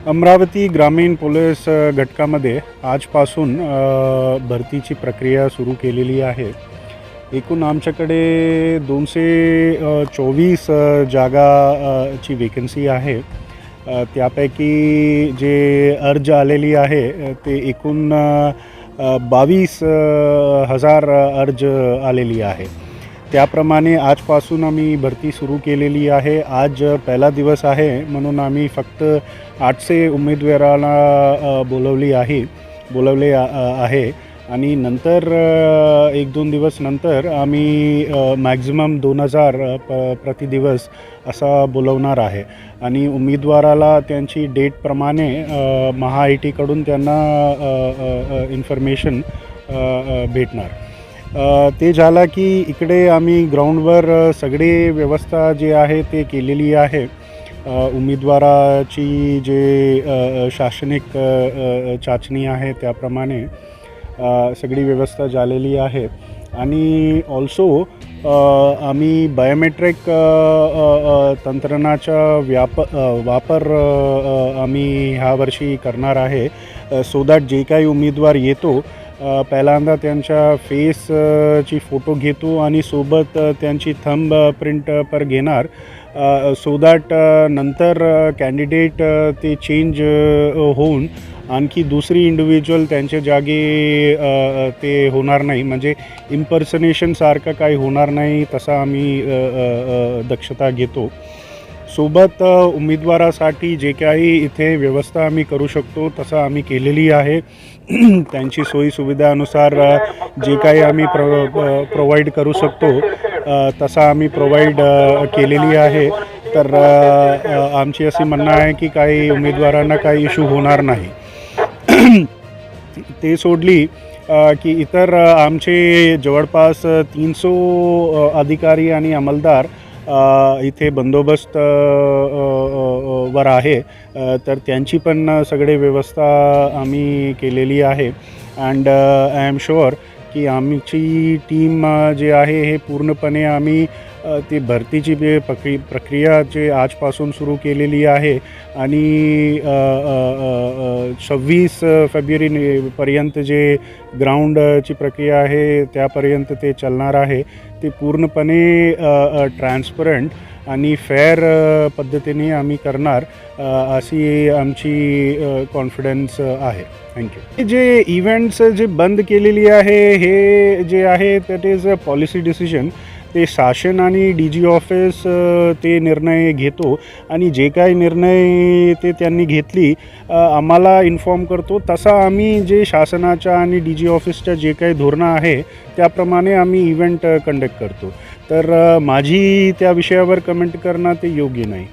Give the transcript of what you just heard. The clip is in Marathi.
अमरावती ग्रामीण पोलीस घटकामध्ये आजपासून भरतीची प्रक्रिया सुरू केलेली आहे. एकूण आमच्याकडे 224 जागा ची वेकन्सी आहे. त्यापैकी जे अर्ज आलेली आहे ते एकूण 22,000 अर्ज आलेली आहे. त्याप्रमाणे आजपासून आम्ही भरती सुरू केलेली आहे. आज पहिला दिवस आहे म्हणून आम्ही फक्त 800 उमेदवारांना बोलवले आहे आणि नंतर 1-2 दिवस नंतर आम्ही मॅक्झिमम 2000 प्रतिदिवस असा बोलवणार आहे आणि उमेदवाराला त्यांची डेटप्रमाणे महा-आय-टीकडून त्यांना इन्फॉर्मेशन भेटणार. ते झालं की इकडे आम्ही ग्राउंडवर सगळे व्यवस्था जे आहे ते केलेली आहे. उमेदवाराची जे शासनिक चाचणी आहे त्याप्रमाणे सगळी व्यवस्था झालेली आहे आणि ऑल्सो आम्ही बायोमेट्रिक तंत्रज्ञानाचा वापर आम्ही ह्या वर्षी करणार आहे. सो दॅट जे काही उमेदवार येतो पहिल्यांदा त्यांच्या फेसची फोटो घेतो आणि सोबत त्यांची थंब प्रिंट पर घेणार. सो दॅट नंतर कॅन्डिडेट ते चेंज होऊन आणखी दुसरी इंडिव्हिज्युअल त्यांच्या जागी ते होणार नाही, म्हणजे इम्पर्सनेशनसारखं काही होणार नाही, तसा आम्ही दक्षता घेतो. सोबत उमेदवारासाठी जे काही इथे व्यवस्था आम्ही करू शकतो तसं आम्ही केलेली आहे. त्यांची सोयीसुविधानुसार जे काही आम्ही प्रोव्हाइड करू शकतो तसं आम्ही प्रोव्हाइड केलेली आहे. तर आमची अशी म्हणणं आहे की काही उमेदवारांना काही इश्यू होणार नाही. ते सोडली की इतर आमचे जवळपास 300 अधिकारी आणि अंमलदार इथे बंदोबस्त वर आहे. तर त्यांची पण सगळे व्यवस्था आम्ही केलेली आहे. अँड आय एम शुअर की आमची टीम जे आहे हे पूर्णपणे आम्ही ती भरतीची प्रक्रिया जे आजपासून सुरू केलेली आहे आणि 26 फेब्रुवारीपर्यंत जे ग्राउंडची प्रक्रिया आहे त्यापर्यंत ते चालणार आहे. ते पूर्णपणे ट्रान्सपरंट आणि फेअर पद्धतीने आम्ही करणार अशी आमची कॉन्फिडन्स आहे. थँक्यू. जे इव्हेंट्स जे बंद केलेली आहे हे जे आहे that is a policy decision. ते शासन आणि DG ऑफिस ते निर्णय घेतो आणि जे काही निर्णय ते त्यांनी घेतली आम्हाला इन्फॉर्म करतो. तसा आम्ही जे शासनाच्या आणि DG ऑफिसच्या जे काही धोरणं आहे त्याप्रमाणे आम्ही इव्हेंट कंडक्ट करतो. तर माझी त्या विषयावर कमेंट करणं ते योग्य नाही.